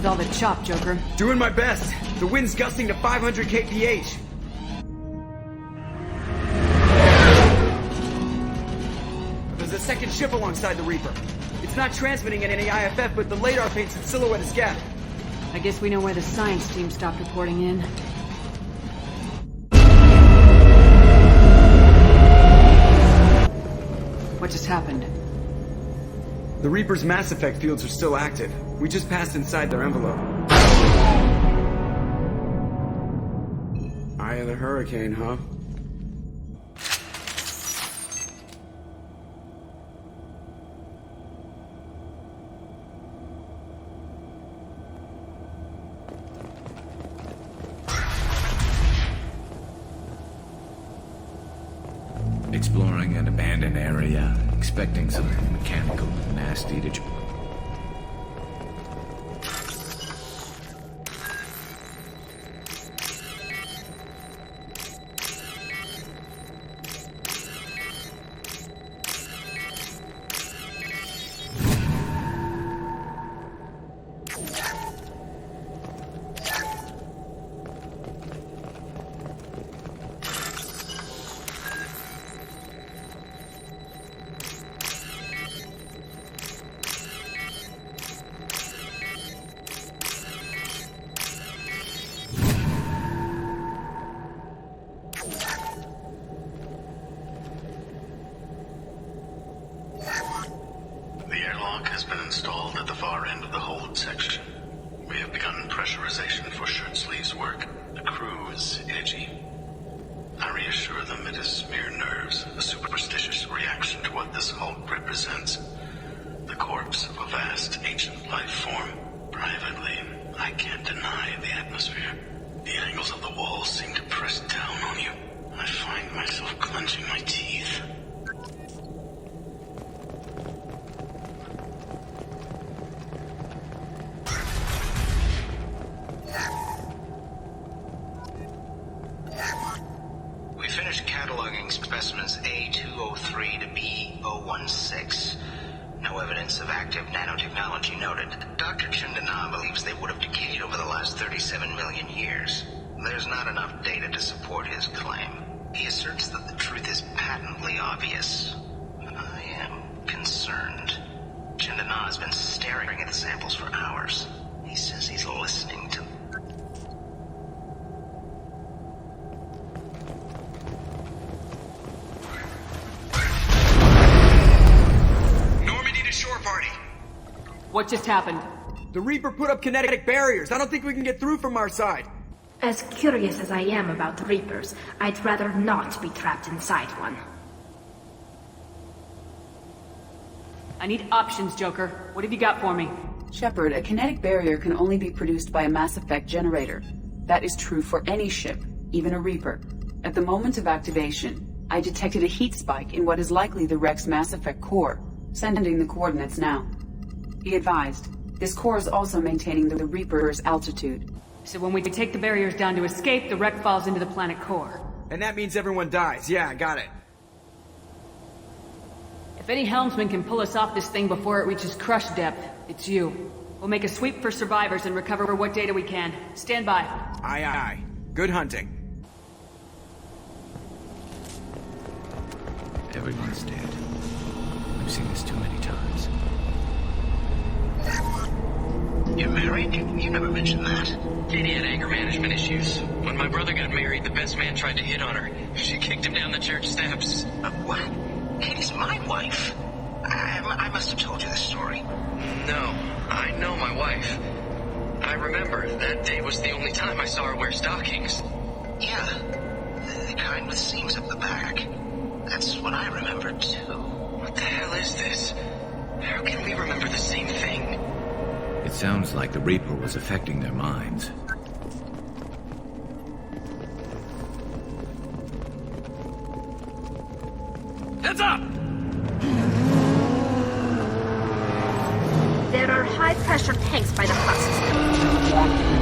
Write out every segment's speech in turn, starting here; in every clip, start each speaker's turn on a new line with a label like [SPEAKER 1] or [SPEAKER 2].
[SPEAKER 1] with all the chop, Joker.
[SPEAKER 2] Doing my best. The wind's gusting to 500 kph. There's a second ship alongside the Reaper. It's not transmitting in any IFF, but the radar paints its silhouette as Gap.
[SPEAKER 1] I guess we know why the science team stopped reporting in. What just happened?
[SPEAKER 2] The Reaper's Mass Effect fields are still active. We just passed inside their envelope. Eye of the hurricane, huh?
[SPEAKER 3] Exploring an abandoned area, expecting something mechanical and nasty to...
[SPEAKER 4] Specimens A203 to B016. No evidence of active nanotechnology noted. Dr. Chandana believes they would have decayed over the last 37 million years. There's not enough data to support his claim. He asserts that the truth is patently obvious. I am concerned. Chandana has been staring at the samples for hours. He says he's listening to...
[SPEAKER 1] What just happened?
[SPEAKER 2] The Reaper put up kinetic barriers. I don't think we can get through from our side.
[SPEAKER 5] As curious as I am about the Reapers, I'd rather not be trapped inside one.
[SPEAKER 1] I need options, Joker. What have you got for me?
[SPEAKER 6] Shepard, a kinetic barrier can only be produced by a Mass Effect generator. That is true for any ship, even a Reaper. At the moment of activation, I detected a heat spike in what is likely the wreck's Mass Effect core, sending the coordinates now. Be advised, this core is also maintaining the Reaper's altitude.
[SPEAKER 1] So when we take the barriers down to escape, the wreck falls into the planet core.
[SPEAKER 2] And that means everyone dies. Yeah, I got it.
[SPEAKER 1] If any helmsman can pull us off this thing before it reaches crush depth, it's you. We'll make a sweep for survivors and recover what data we can. Stand by.
[SPEAKER 2] Aye, aye, aye. Good hunting.
[SPEAKER 3] Everyone's dead. I've seen this too many times.
[SPEAKER 4] You're married? You never mentioned that.
[SPEAKER 7] Katie had anger management issues. When my brother got married, the best man tried to hit on her. She kicked him down the church steps.
[SPEAKER 4] What? Katie's my wife. I must have told you this story.
[SPEAKER 7] No, I know my wife. I remember that day was the only time I saw her wear stockings.
[SPEAKER 4] Yeah, the kind with seams up the back. That's what I remember, too.
[SPEAKER 7] What the hell is this? How can we remember the same thing?
[SPEAKER 3] It sounds like the Reaper was affecting their minds.
[SPEAKER 2] Heads up!
[SPEAKER 5] There are high-pressure tanks by the husks.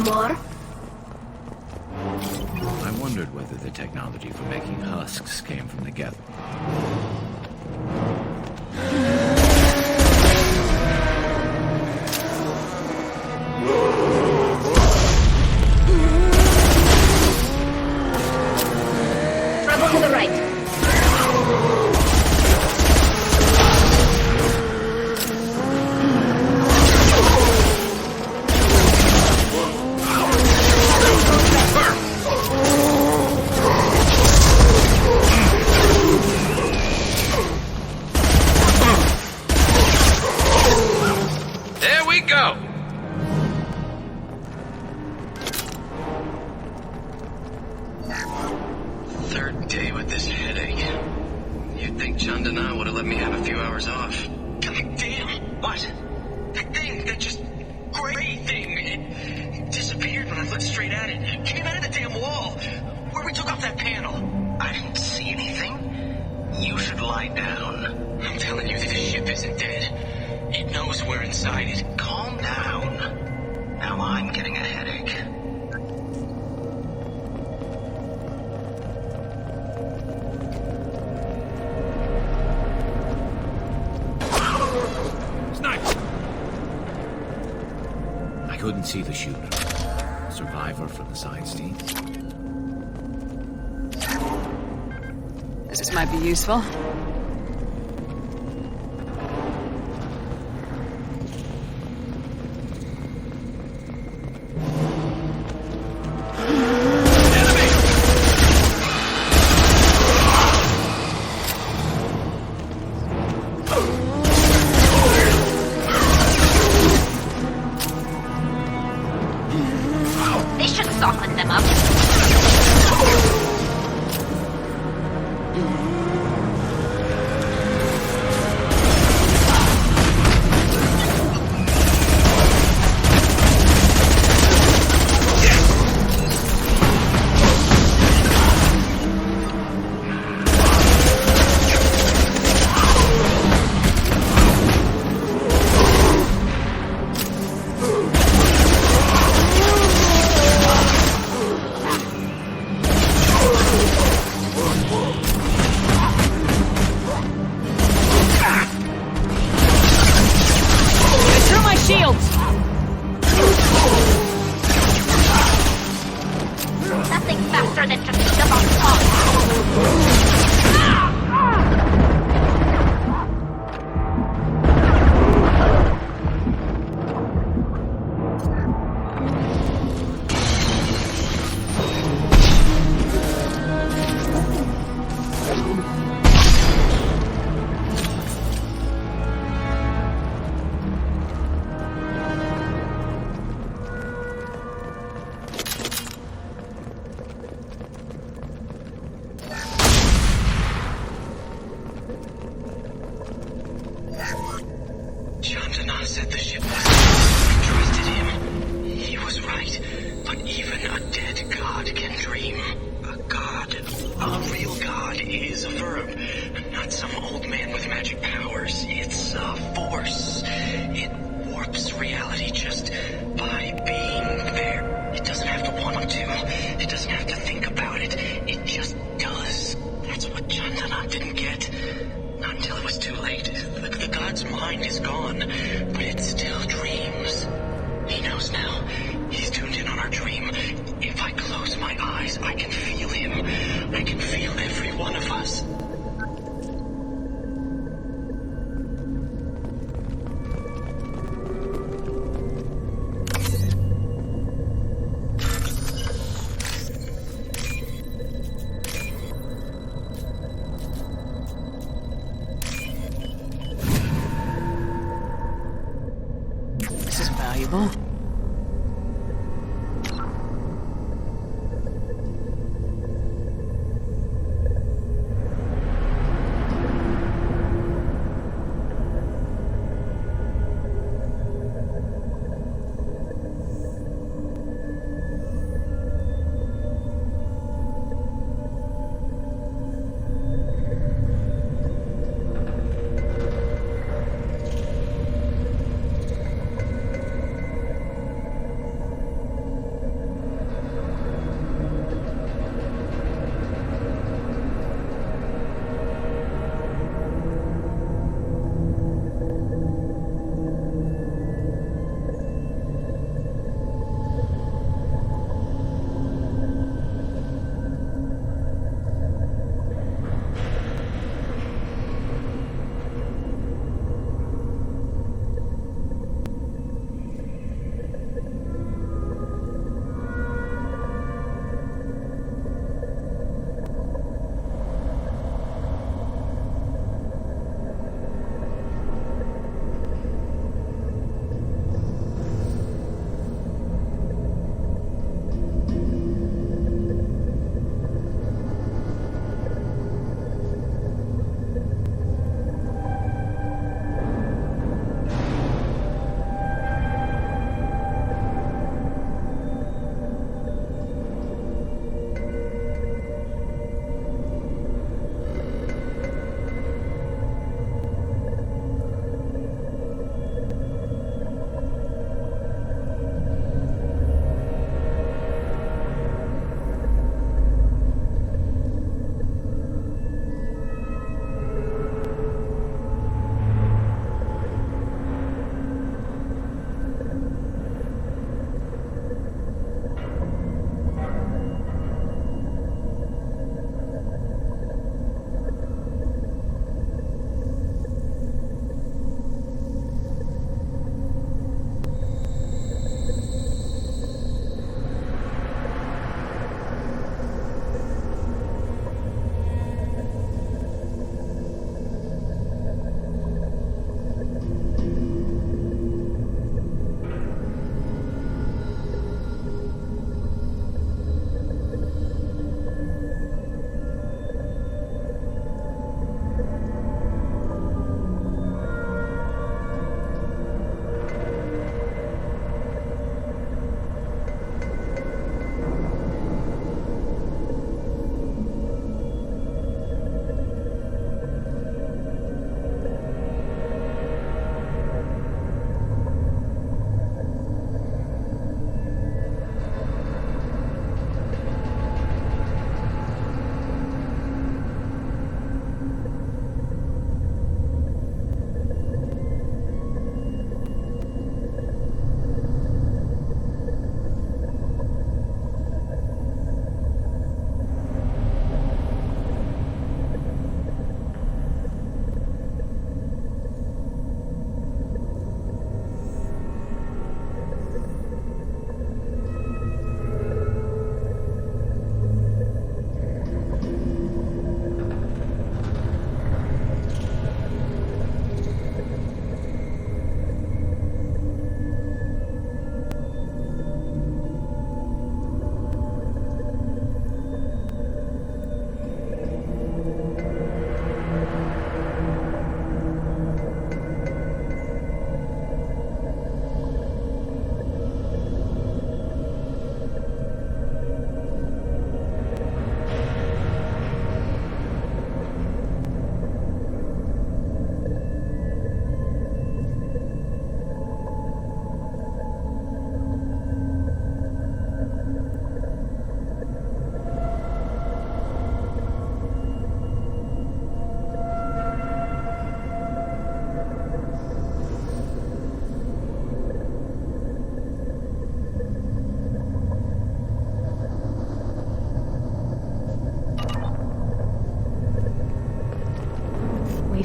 [SPEAKER 5] more?
[SPEAKER 3] I wondered whether the technology for making husks came from the Geth.
[SPEAKER 5] Trouble to the right.
[SPEAKER 3] There we go!
[SPEAKER 7] Third day with this headache. You'd think Chandana would have let me have a few hours off. God damn! What? That thing, that just gray thing, it disappeared when I looked straight at it. It came out of the damn wall, where we took off that panel.
[SPEAKER 4] I didn't see anything. You should lie down.
[SPEAKER 7] I'm telling you that the ship isn't dead. It knows we're inside it.
[SPEAKER 4] Calm down. Now I'm getting a headache.
[SPEAKER 3] Sniper! I couldn't see the shooter. Survivor from the side scenes.
[SPEAKER 1] This might be useful.
[SPEAKER 5] They should soften them up. Nothing faster than to beat them on top.
[SPEAKER 7] said the ship was. I trusted him. He was right. But even a dead god can dream. A god? A real god is a verb. Not some old man with magic powers. It's a force. It warps reality just by being there. It doesn't have to want to. It doesn't have to think about it. It just does. That's what Chandana didn't get. Not until it was too late. The god's mind is gone, but it still dreams. He knows now. He's tuned in on our dream. If I close my eyes, I can feel him. I can feel every one of us.
[SPEAKER 1] This is valuable.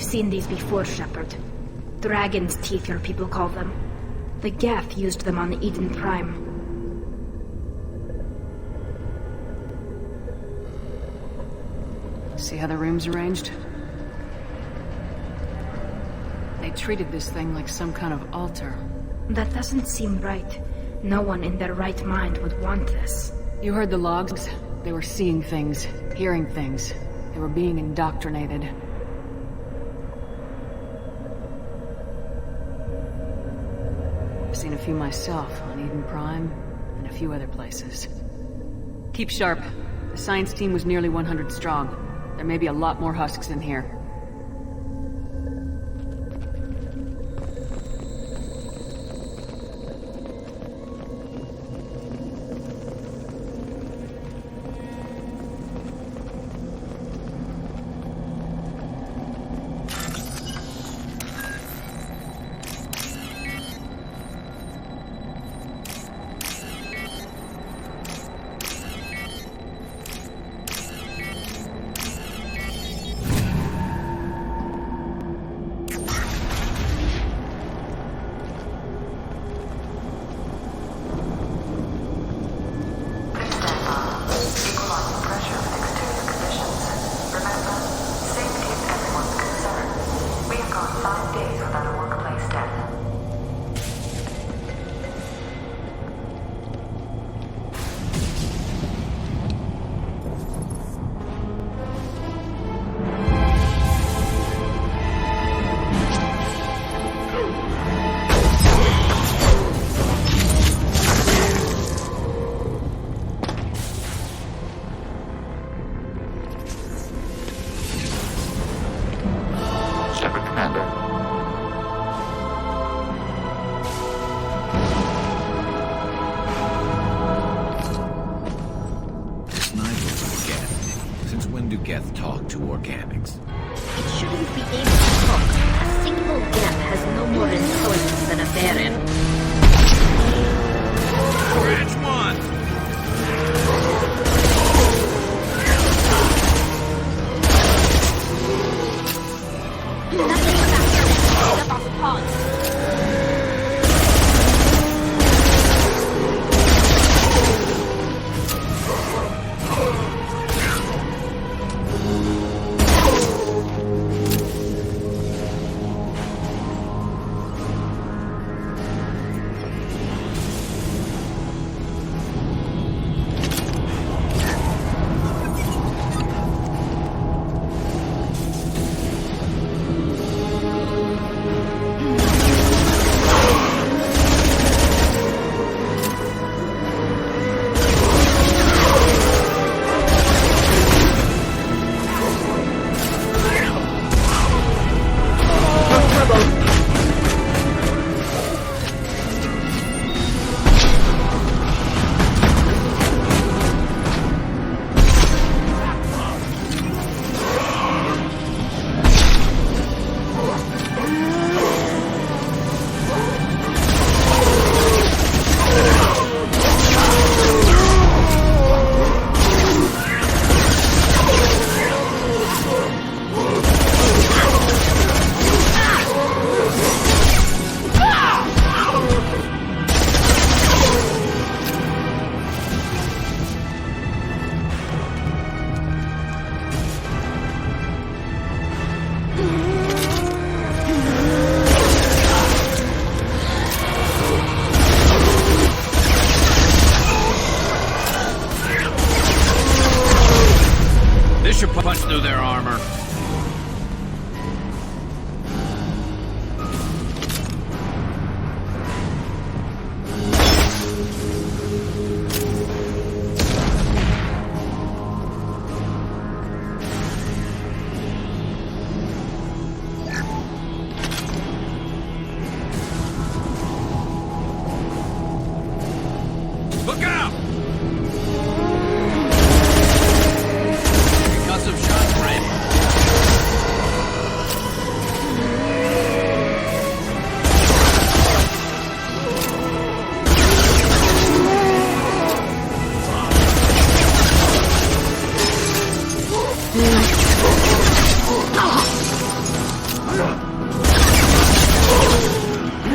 [SPEAKER 5] We've seen these before, Shepard. Dragon's teeth, your people call them. The Geth used them on Eden Prime.
[SPEAKER 1] See how the room's arranged? They treated this thing like some kind of altar.
[SPEAKER 5] That doesn't seem right. No one in their right mind would want this.
[SPEAKER 1] You heard the logs? They were seeing things, hearing things. They were being indoctrinated. I've seen a few myself on Eden Prime and a few other places. Keep sharp. The science team was nearly 100 strong. There may be a lot more husks in here.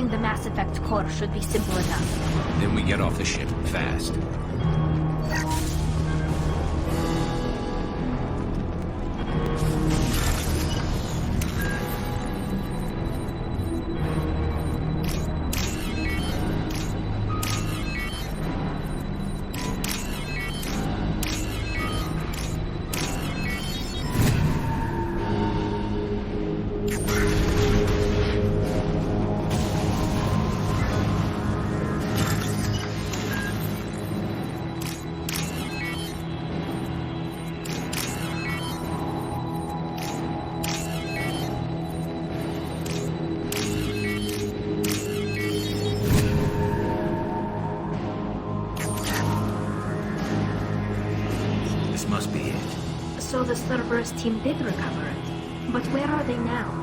[SPEAKER 5] Destroying the Mass Effect core should be simple enough.
[SPEAKER 3] Then we get off the ship fast. Must be it.
[SPEAKER 5] So the Cerberus team did recover it. But where are they now?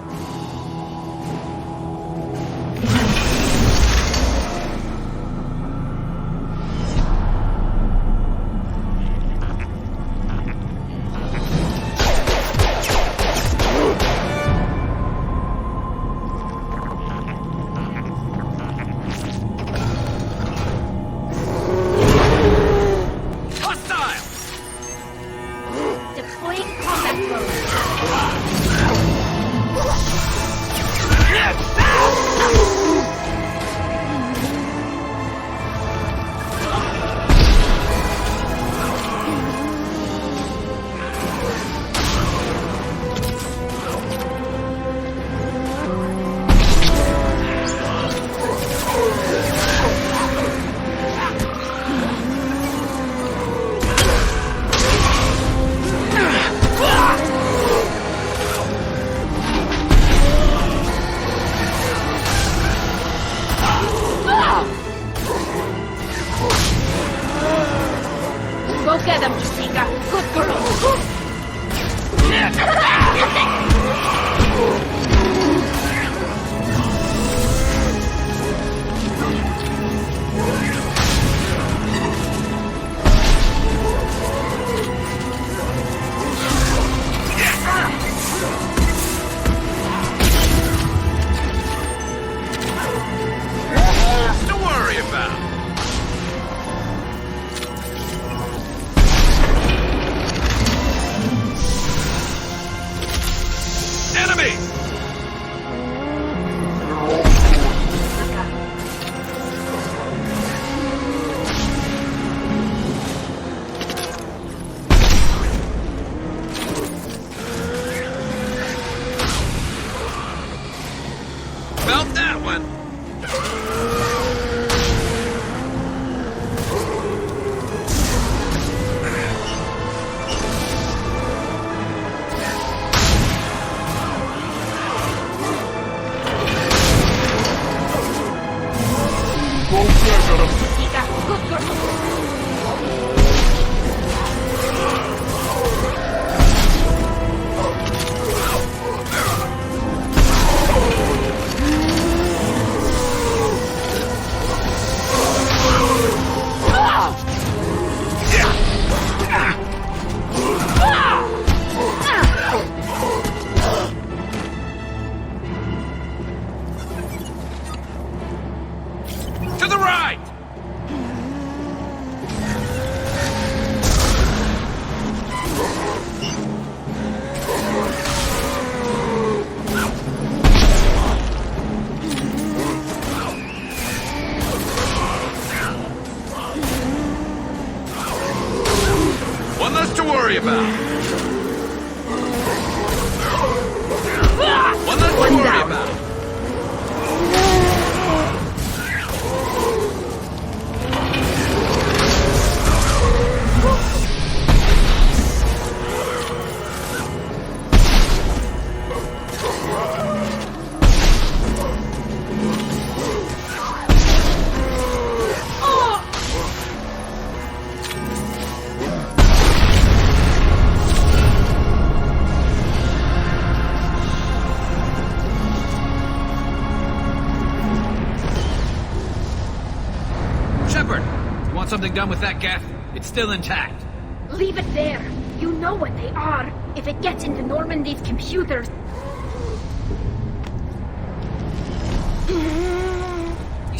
[SPEAKER 3] Something done with that gaff? It's still intact.
[SPEAKER 5] Leave it there. You know what they are. If it gets into Normandy's computers...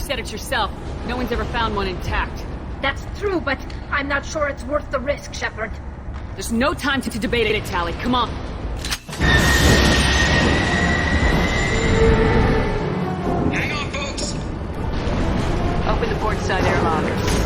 [SPEAKER 1] said it yourself. No one's ever found one intact.
[SPEAKER 5] That's true, but I'm not sure it's worth the risk, Shepard.
[SPEAKER 1] There's no time to debate it, Tally. Come on.
[SPEAKER 7] Hang on, folks.
[SPEAKER 1] Open the port side airlock.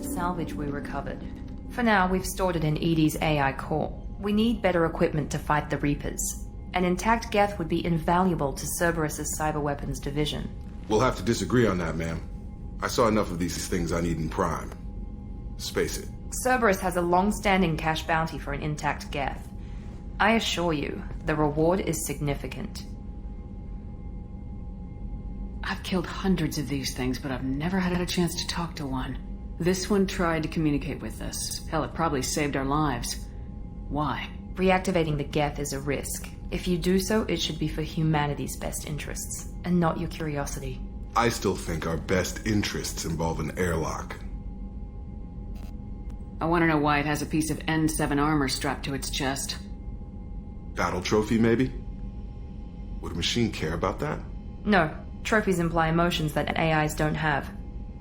[SPEAKER 8] Salvage we recovered. For now, we've stored it in EDI's AI core. We need better equipment to fight the Reapers. An intact Geth would be invaluable to Cerberus's cyber weapons division.
[SPEAKER 9] We'll have to disagree on that, ma'am. I saw enough of these things on Eden Prime. Space it.
[SPEAKER 8] Cerberus has a long-standing cash bounty for an intact Geth. I assure you, the reward is significant.
[SPEAKER 1] I've killed hundreds of these things, but I've never had a chance to talk to one. This one tried to communicate with us. Hell, it probably saved our lives. Why?
[SPEAKER 8] Reactivating the Geth is a risk. If you do so, it should be for humanity's best interests, and not your curiosity.
[SPEAKER 9] I still think our best interests involve an airlock.
[SPEAKER 1] I want to know why it has a piece of N7 armor strapped to its chest.
[SPEAKER 9] Battle trophy, maybe? Would a machine care about that?
[SPEAKER 8] No. Trophies imply emotions that AIs don't have.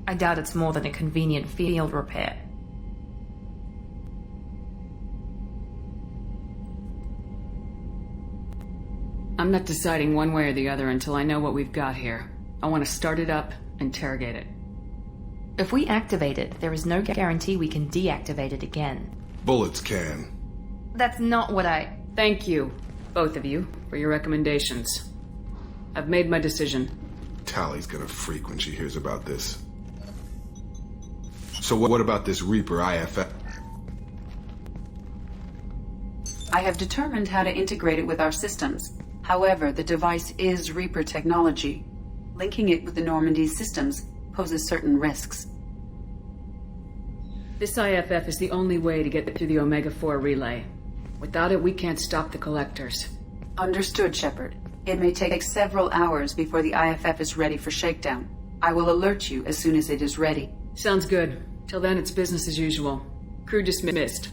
[SPEAKER 8] I doubt it's more than a convenient field repair.
[SPEAKER 1] I'm not deciding one way or the other until I know what we've got here. I want to start it up, interrogate it.
[SPEAKER 8] If we activate it, there is no guarantee we can deactivate it again.
[SPEAKER 9] Bullets can.
[SPEAKER 8] That's not what I...
[SPEAKER 1] Thank you, both of you, for your recommendations. I've made my decision.
[SPEAKER 9] Tally's gonna freak when she hears about this. So what about this Reaper IFF?
[SPEAKER 6] I have determined how to integrate it with our systems. However, the device is Reaper technology. Linking it with the Normandy's systems poses certain risks.
[SPEAKER 1] This IFF is the only way to get through the Omega-4 relay. Without it, we can't stop the collectors.
[SPEAKER 6] Understood, Shepard. It may take several hours before the IFF is ready for shakedown. I will alert you as soon as it is ready.
[SPEAKER 1] Sounds good. Till then, it's business as usual. Crew dismissed.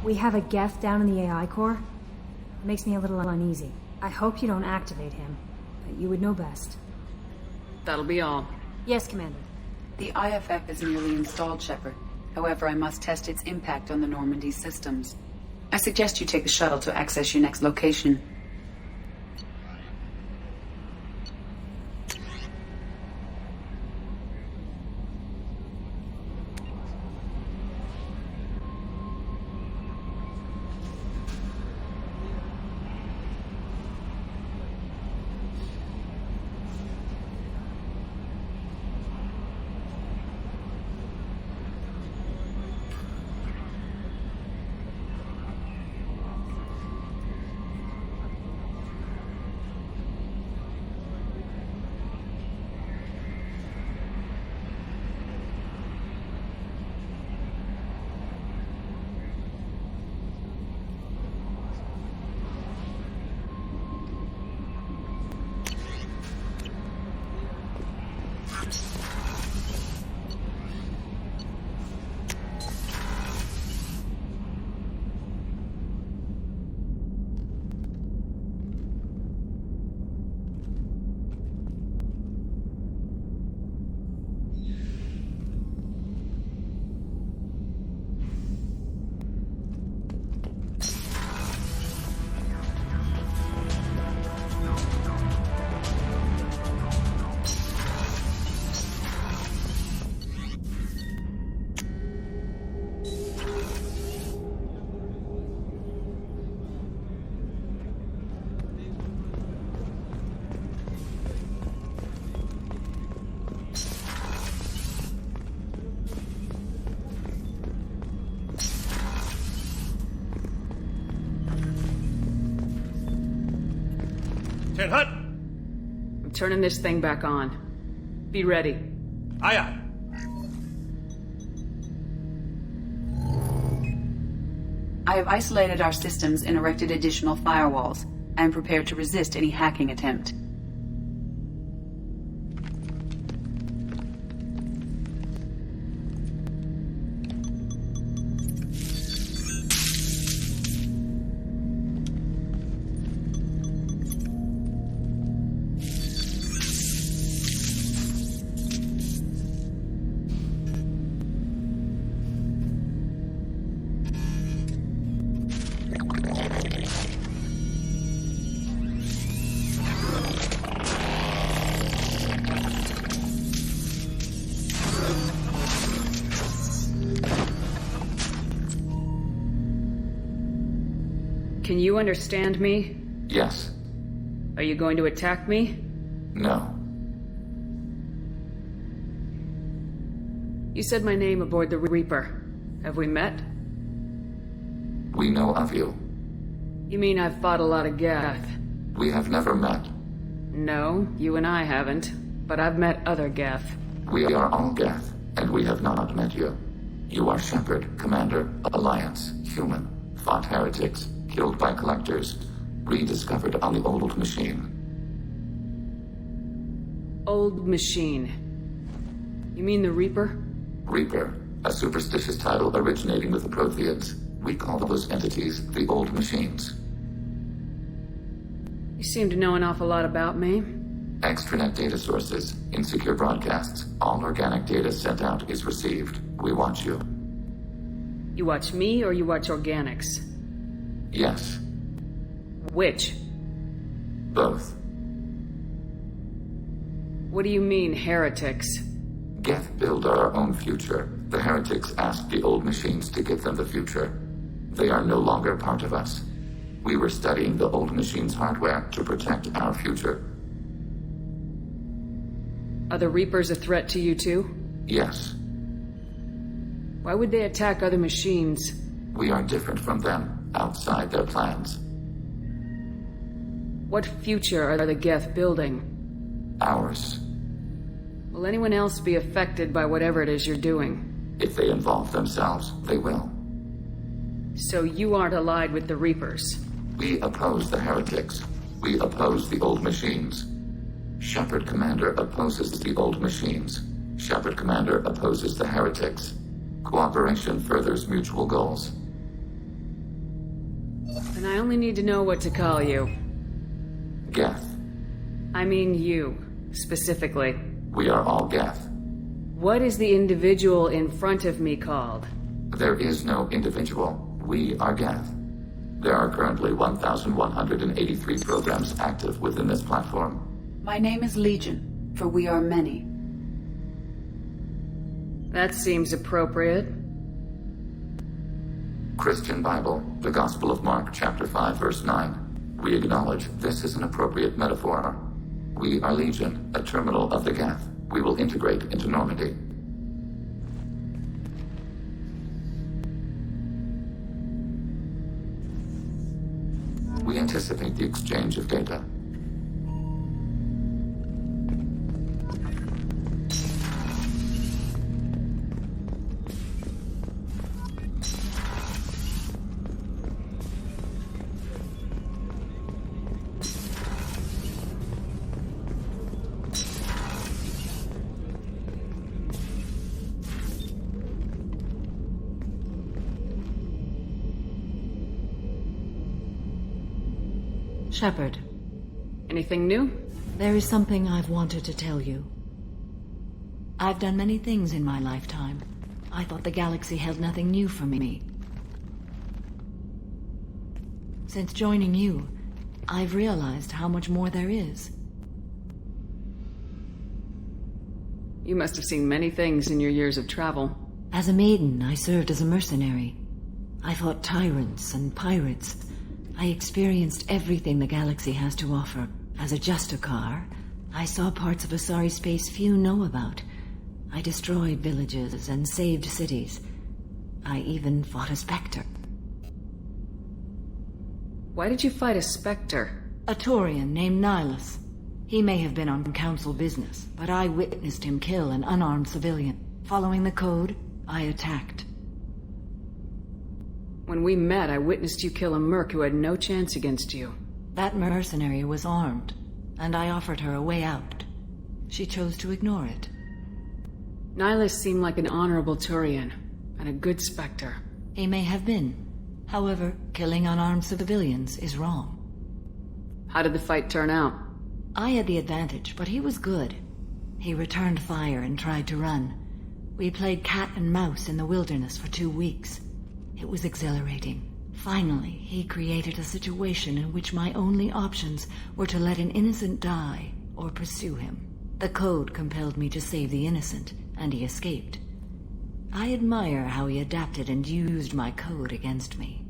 [SPEAKER 10] We have a Geth down in the AI core. It makes me a little uneasy. I hope you don't activate him, but you would know best.
[SPEAKER 1] That'll be all.
[SPEAKER 10] Yes, Commander.
[SPEAKER 6] The IFF is nearly installed, Shepard. However, I must test its impact on the Normandy systems. I suggest you take the shuttle to access your next location.
[SPEAKER 11] Captain Hutt!
[SPEAKER 1] I'm turning this thing back on. Be ready.
[SPEAKER 11] Aye, aye.
[SPEAKER 6] I have isolated our systems and erected additional firewalls. I am prepared to resist any hacking attempt.
[SPEAKER 1] Can you understand me?
[SPEAKER 12] Yes.
[SPEAKER 1] Are you going to attack me?
[SPEAKER 12] No.
[SPEAKER 1] You said my name aboard the Reaper. Have we met?
[SPEAKER 12] We know of you.
[SPEAKER 1] You mean I've fought a lot of Geth?
[SPEAKER 12] We have never met.
[SPEAKER 1] No, you and I haven't. But I've met other Geth.
[SPEAKER 12] We are all Geth, and we have not met you. You are Shepard, Commander, Alliance, human, fought heretics, killed by collectors, rediscovered on the old machine.
[SPEAKER 1] Old machine. You mean the Reaper?
[SPEAKER 12] Reaper, a superstitious title originating with the Protheans. We call those entities the old machines.
[SPEAKER 1] You seem to know an awful lot about me.
[SPEAKER 12] Extranet data sources, insecure broadcasts, all organic data sent out is received. We watch you.
[SPEAKER 1] You watch me or you watch organics?
[SPEAKER 12] Yes.
[SPEAKER 1] Which?
[SPEAKER 12] Both.
[SPEAKER 1] What do you mean, heretics?
[SPEAKER 12] Geth build our own future. The heretics asked the old machines to give them the future. They are no longer part of us. We were studying the old machines' hardware to protect our future.
[SPEAKER 1] Are the Reapers a threat to you too?
[SPEAKER 12] Yes.
[SPEAKER 1] Why would they attack other machines?
[SPEAKER 12] We are different from them, outside their plans.
[SPEAKER 1] What future are the Geth building?
[SPEAKER 12] Ours.
[SPEAKER 1] Will anyone else be affected by whatever it is you're doing?
[SPEAKER 12] If they involve themselves, they will.
[SPEAKER 1] So you aren't allied with the Reapers?
[SPEAKER 12] We oppose the heretics. We oppose the old machines. Shepard Commander opposes the old machines. Shepard Commander opposes the heretics. Cooperation furthers mutual goals.
[SPEAKER 1] Then I only need to know what to call you.
[SPEAKER 12] Geth.
[SPEAKER 1] I mean you, specifically.
[SPEAKER 12] We are all Geth.
[SPEAKER 1] What is the individual in front of me called?
[SPEAKER 12] There is no individual. We are Geth. There are currently 1,183 programs active within this platform.
[SPEAKER 6] My name is Legion, for we are many.
[SPEAKER 1] That seems appropriate.
[SPEAKER 12] Christian Bible, the Gospel of Mark, chapter 5, verse 9. We acknowledge this is an appropriate metaphor. We are Legion, a terminal of the Geth. We will integrate into Normandy. We anticipate the exchange of data.
[SPEAKER 13] Shepard.
[SPEAKER 1] Anything new?
[SPEAKER 13] There is something I've wanted to tell you. I've done many things in my lifetime. I thought the galaxy held nothing new for me. Since joining you, I've realized how much more there is.
[SPEAKER 1] You must have seen many things in your years of travel.
[SPEAKER 13] As a maiden, I served as a mercenary. I fought tyrants and pirates. I experienced everything the galaxy has to offer. As a Justicar, I saw parts of Asari space few know about. I destroyed villages and saved cities. I even fought a Spectre.
[SPEAKER 1] Why did you fight a Spectre?
[SPEAKER 13] A Taurian named Nihilus. He may have been on council business, but I witnessed him kill an unarmed civilian. Following the code, I attacked.
[SPEAKER 1] When we met, I witnessed you kill a merc who had no chance against you.
[SPEAKER 13] That mercenary was armed, and I offered her a way out. She chose to ignore it.
[SPEAKER 1] Nihilus seemed like an honorable Turian, and a good Spectre.
[SPEAKER 13] He may have been. However, killing unarmed civilians is wrong.
[SPEAKER 1] How did the fight turn out?
[SPEAKER 13] I had the advantage, but he was good. He returned fire and tried to run. We played cat and mouse in the wilderness for 2 weeks. It was exhilarating. Finally, he created a situation in which my only options were to let an innocent die or pursue him. The code compelled me to save the innocent, and he escaped. I admire how he adapted and used my code against me.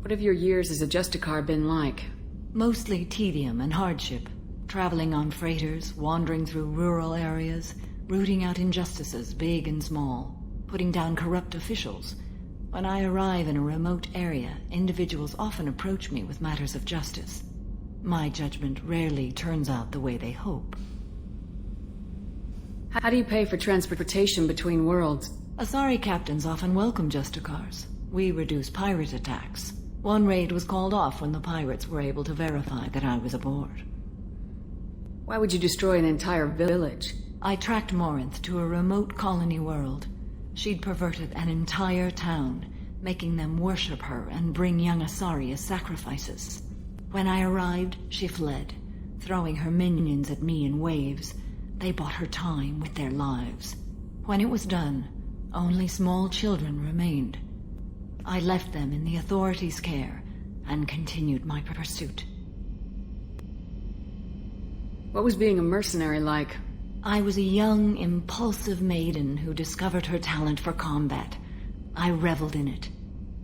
[SPEAKER 1] What have your years as a Justicar been like?
[SPEAKER 13] Mostly tedium and hardship. Traveling on freighters, wandering through rural areas, rooting out injustices big and small, putting down corrupt officials. When I arrive in a remote area, individuals often approach me with matters of justice. My judgment rarely turns out the way they hope.
[SPEAKER 1] How do you pay for transportation between worlds?
[SPEAKER 13] Asari captains often welcome Justicars. We reduce pirate attacks. One raid was called off when the pirates were able to verify that I was aboard.
[SPEAKER 1] Why would you destroy an entire village?
[SPEAKER 13] I tracked Morinth to a remote colony world. She'd perverted an entire town, making them worship her and bring young Asari as sacrifices. When I arrived, she fled, throwing her minions at me in waves. They bought her time with their lives. When it was done, only small children remained. I left them in the authorities' care and continued my pursuit.
[SPEAKER 1] What was being a mercenary like?
[SPEAKER 13] I was a young, impulsive maiden who discovered her talent for combat. I reveled in it,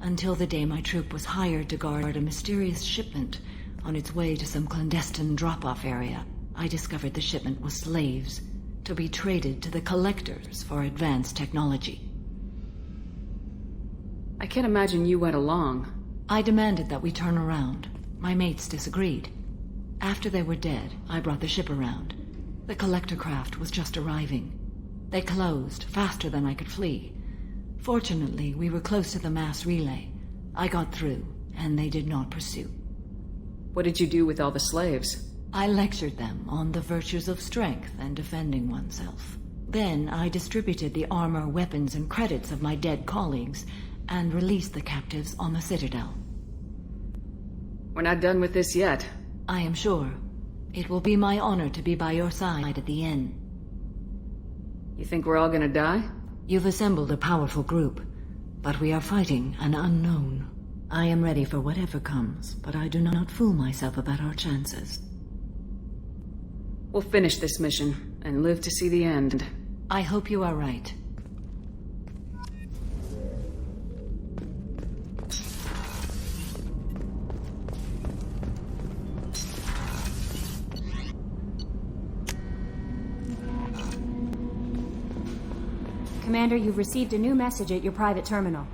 [SPEAKER 13] until the day my troop was hired to guard a mysterious shipment on its way to some clandestine drop-off area. I discovered the shipment was slaves, to be traded to the collectors for advanced technology.
[SPEAKER 1] I can't imagine you went along.
[SPEAKER 13] I demanded that we turn around. My mates disagreed. After they were dead, I brought the ship around. The collector craft was just arriving. They closed faster than I could flee. Fortunately, we were close to the mass relay. I got through, and they did not pursue.
[SPEAKER 1] What did you do with all the slaves?
[SPEAKER 13] I lectured them on the virtues of strength and defending oneself. Then I distributed the armor, weapons, and credits of my dead colleagues, and released the captives on the Citadel.
[SPEAKER 1] We're not done with this yet.
[SPEAKER 13] I am sure. It will be my honor to be by your side at the end.
[SPEAKER 1] You think we're all gonna die?
[SPEAKER 13] You've assembled a powerful group, but we are fighting an unknown. I am ready for whatever comes, but I do not fool myself about our chances.
[SPEAKER 1] We'll finish this mission, and live to see the end.
[SPEAKER 13] I hope you are right.
[SPEAKER 10] Commander, you've received a new message at your private terminal.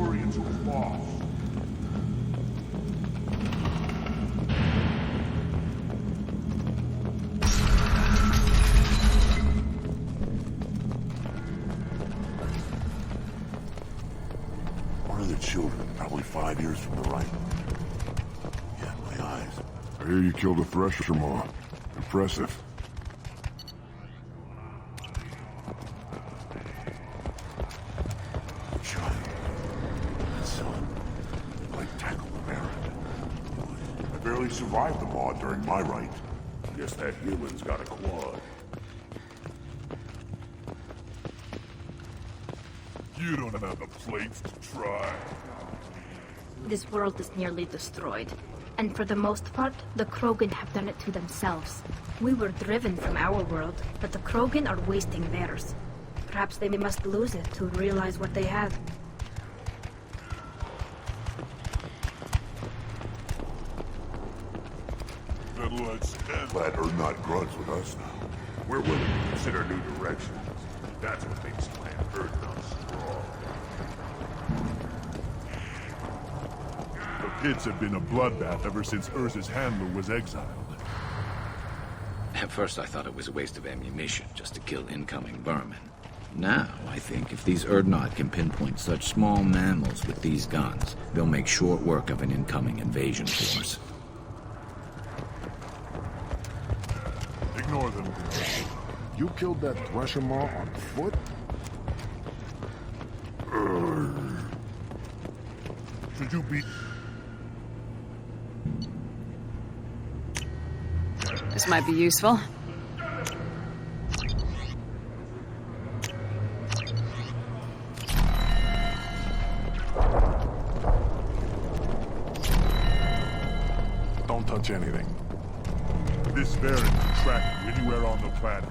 [SPEAKER 11] experience was lost. One of the children, probably 5 years from the right. Yeah, my eyes.
[SPEAKER 14] I hear you killed a thresher maw. Impressive.
[SPEAKER 11] Survived the maw during my right. Guess that human's got a quad. You don't have the plates to try.
[SPEAKER 5] This world is nearly destroyed. And for the most part, the Krogan have done it to themselves. We were driven from our world, but the Krogan are wasting theirs. Perhaps they must lose it to realize what they have.
[SPEAKER 11] Glad are not grunts with us now. We're willing to consider new directions. That's what makes Clan Earth strong. The pits have been a bloodbath ever since Urza's handler was exiled.
[SPEAKER 3] At first I thought it was a waste of ammunition just to kill incoming vermin. Now, I think if these Urdnot can pinpoint such small mammals with these guns, they'll make short work of an incoming invasion force.
[SPEAKER 11] Ignore them.
[SPEAKER 14] You killed that thresher maw on foot?
[SPEAKER 11] Should you be...
[SPEAKER 1] This might be useful.
[SPEAKER 14] Don't touch anything.
[SPEAKER 11] This variant can track you anywhere on the planet.